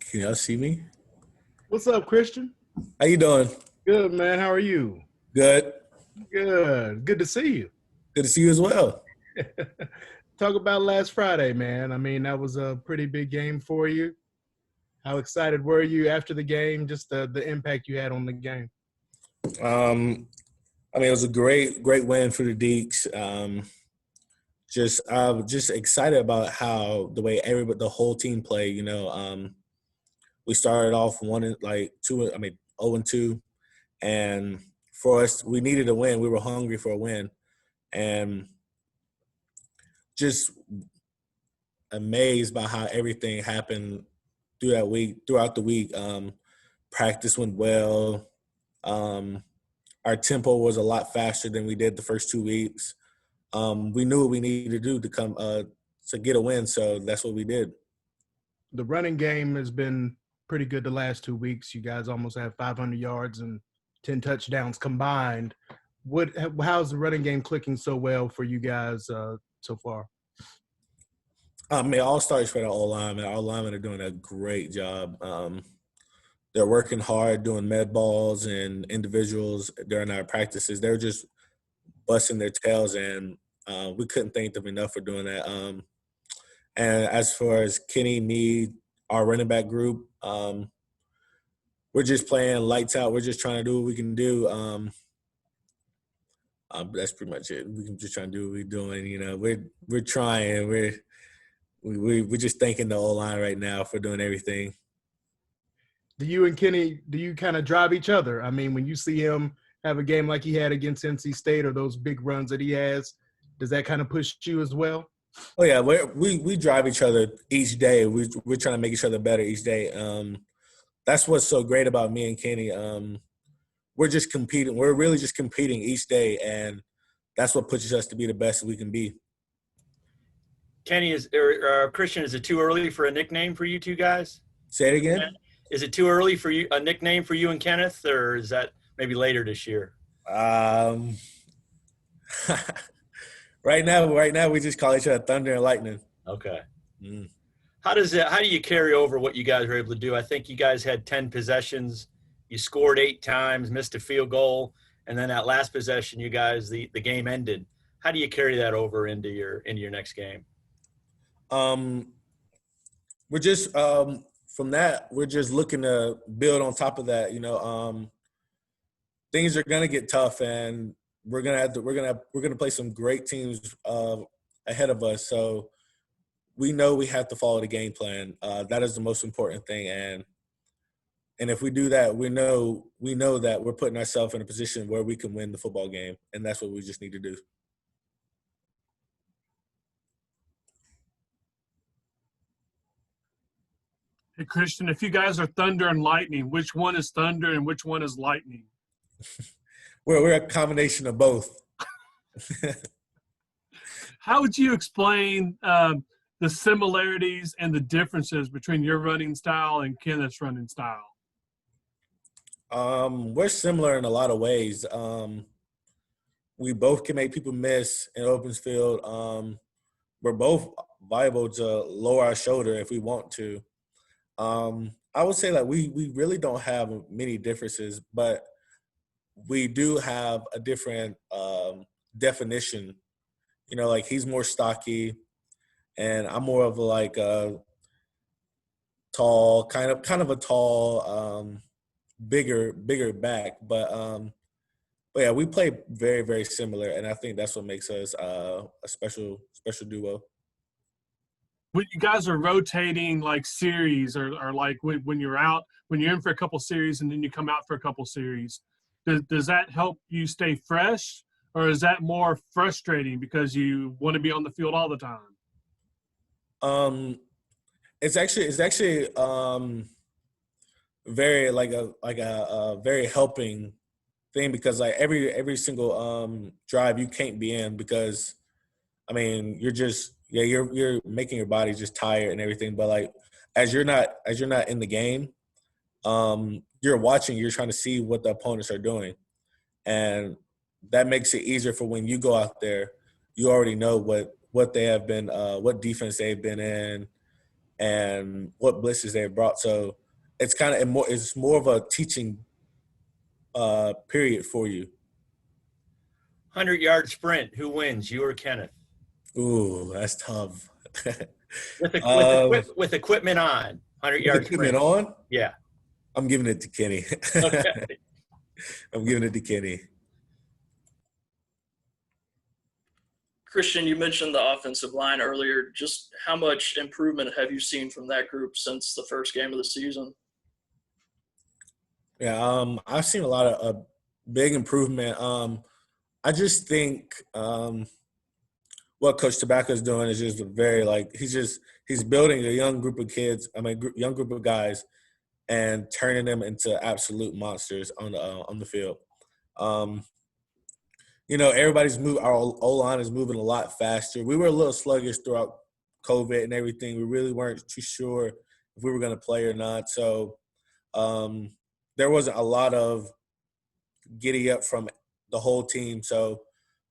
Can y'all see me? What's up, Christian? How you doing? Good, man. How are you? Good. Good. Good to see you. Good to see you as well. Talk about last Friday, man. I mean, that was a pretty big game for you. How excited were you after the game? Just the impact you had on the game. It was a great win for the Deeks. Just excited about how the way the whole team played. We started off 0-2, and for us, we needed a win. We were hungry for a win, and just amazed by how everything happened throughout the week. Practice went well. Our tempo was a lot faster than we did the first 2 weeks. We knew what we needed to do to come to get a win, so that's what we did. The running game has been pretty good the last 2 weeks. You guys almost have 500 yards and 10 touchdowns combined. How's the running game clicking so well for you guys so far? It all starts for the O-linemen. Our linemen are doing a great job. They're working hard, doing med balls and individuals during our practices. They're just busting their tails, and we couldn't thank them enough for doing that. And as far as Kenny, me, our running back group, we're just playing lights out. We're just trying to do what we can do. That's pretty much it. We can just try to do what we're doing. We're trying. We're just thanking the O-line right now for doing everything. Do you and Kenny, do you kind of drive each other? I mean, when you see him have a game like he had against NC State or those big runs that he has, does that kind of push you as well? Oh yeah, we drive each other each day. We're trying to make each other better each day. That's what's so great about me and Kenny. We're just competing. We're really just competing each day, and that's what pushes us to be the best we can be. Kenny Christian, is it too early for a nickname for you two guys? Say it again. Is it too early for you a nickname for you and Kenneth, or is that maybe later this year? Right now we just call each other Thunder and Lightning. Okay. How do you carry over what you guys were able to do? I think you guys had 10 possessions. You scored 8 times, missed a field goal, and then that last possession, you guys the game ended. How do you carry that over into your next game? We're just from that, we're just looking to build on top of that. Things are gonna get tough, and we're gonna play some great teams ahead of us. So we know we have to follow the game plan. That is the most important thing, and if we do that, we know that we're putting ourselves in a position where we can win the football game, and that's what we just need to do. Hey, Christian, if you guys are Thunder and Lightning, which one is Thunder and which one is Lightning? We're a combination of both. How would you explain the similarities and the differences between your running style and Kenneth's running style? We're similar in a lot of ways. We both can make people miss in open field. We're both viable to lower our shoulder if we want to. I would say that we really don't have many differences, but we do have a different definition. Like he's more stocky, and I'm more of a tall, kind of a tall, bigger back. But yeah, we play very, very similar, and I think that's what makes us a special duo. When you guys are rotating like series or like when you're in for a couple series and then you come out for a couple series, does that help you stay fresh, or is that more frustrating because you want to be on the field all the time? It's actually very like a very helping thing, because like every single drive you can't be in, because I mean you're making your body just tired and everything. But like as you're not in the game, you're watching, you're trying to see what the opponents are doing, and that makes it easier for when you go out there. You already know what they have been, what defense they've been in, and what blisters they've brought. So it's kind of more. It's more of a teaching period for you. 100-yard sprint. Who wins? You or Kenneth? Ooh, that's tough. With equipment on. 100-yard equipment sprint. on, Yeah. I'm giving it to Kenny. Okay. I'm giving it to Kenny. Christian, you mentioned the offensive line earlier. Just how much improvement have you seen from that group since the first game of the season? Yeah, I've seen a lot of big improvement. I just think what Coach Tabaka is doing is just he's building a young group of kids. Young group of guys, and turning them into absolute monsters on the field. Everybody's moving. Our O-line is moving a lot faster. We were a little sluggish throughout COVID and everything. We really weren't too sure if we were going to play or not. So there wasn't a lot of giddy up from the whole team. So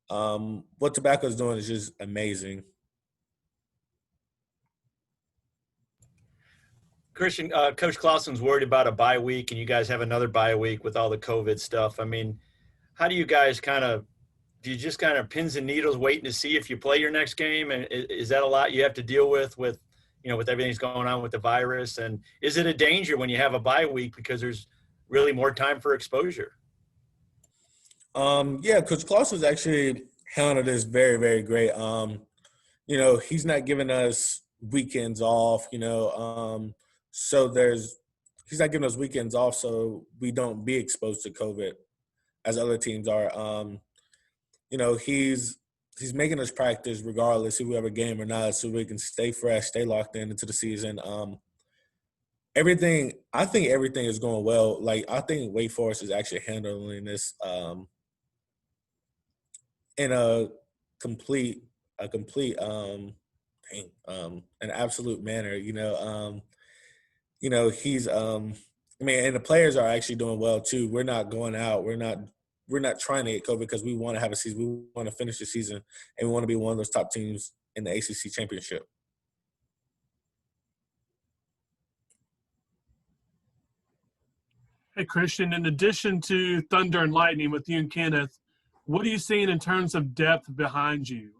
what Tobacco's doing is just amazing. Christian, Coach Clausen's worried about a bye week, and you guys have another bye week with all the COVID stuff. I mean, how do you guys do you just kind of pins and needles waiting to see if you play your next game? And is that a lot you have to deal with everything that's going on with the virus? And is it a danger when you have a bye week because there's really more time for exposure? Yeah, Coach Clausen's actually handled this very, very great. He's not giving us weekends off, so he's not giving us weekends off so we don't be exposed to COVID as other teams are. He's making us practice regardless if we have a game or not so we can stay fresh, stay locked into the season. I think everything is going well. Like, I think Wake Forest is actually handling this in an absolute manner. He's and the players are actually doing well too. We're not going out. We're not trying to get COVID because we want to have a season. We want to finish the season, and we want to be one of those top teams in the ACC championship. Hey, Christian, in addition to Thunder and Lightning with you and Kenneth, what are you seeing in terms of depth behind you?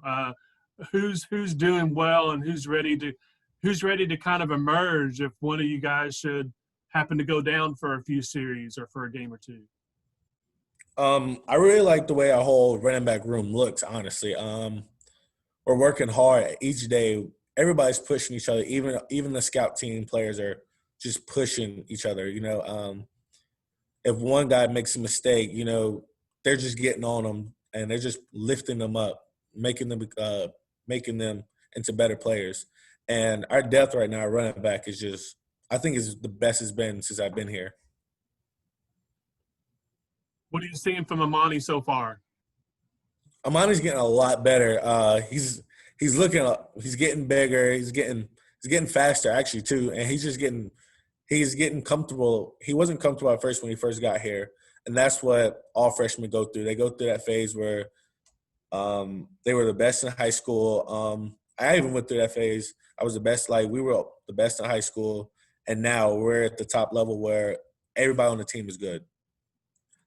Who's doing well and who's ready to kind of emerge if one of you guys should happen to go down for a few series or for a game or two? I really like the way our whole running back room looks, honestly. We're working hard each day. Everybody's pushing each other. Even the scout team players are just pushing each other. If one guy makes a mistake, they're just getting on them and they're just lifting them up, making them into better players. And our depth right now, our running back, I think is the best it's been since I've been here. What are you seeing from Amani so far? Amani's getting a lot better. He's getting bigger. He's getting faster actually too, and he's getting comfortable. He wasn't comfortable at first when he first got here, and that's what all freshmen go through. They go through that phase where they were the best in high school. I even went through that phase. I was the best. We were the best in high school, and now we're at the top level where everybody on the team is good.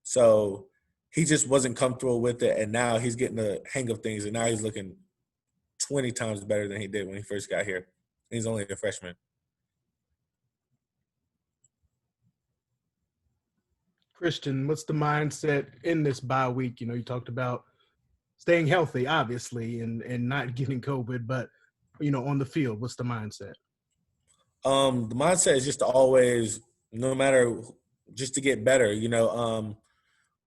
So he just wasn't comfortable with it, and now he's getting the hang of things, and now he's looking 20 times better than he did when he first got here. He's only a freshman. Christian, what's the mindset in this bye week? You talked about staying healthy, obviously, and not getting COVID, but, on the field, what's the mindset? The mindset is just to always, no matter, just to get better.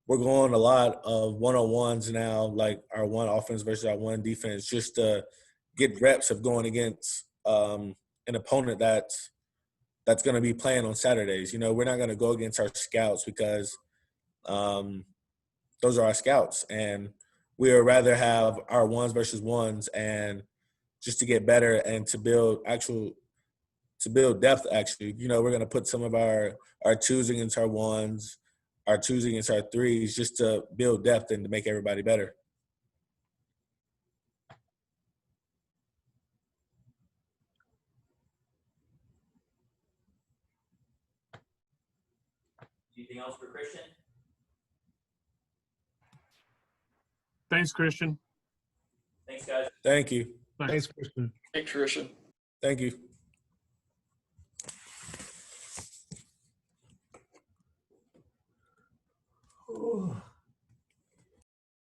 We're going a lot of one-on-ones now, like our one offense versus our one defense, just to get reps of going against an opponent that's going to be playing on Saturdays. We're not going to go against our scouts because those are our scouts, and we would rather have our ones versus ones, and just to get better and to build depth. Actually, we're going to put some of our twos against our ones, our twos against our threes, just to build depth and to make everybody better. Anything else for Christian? Thanks, Christian. Thanks, guys. Thank you. Thanks, Christian. Thanks, Christian. Thank you.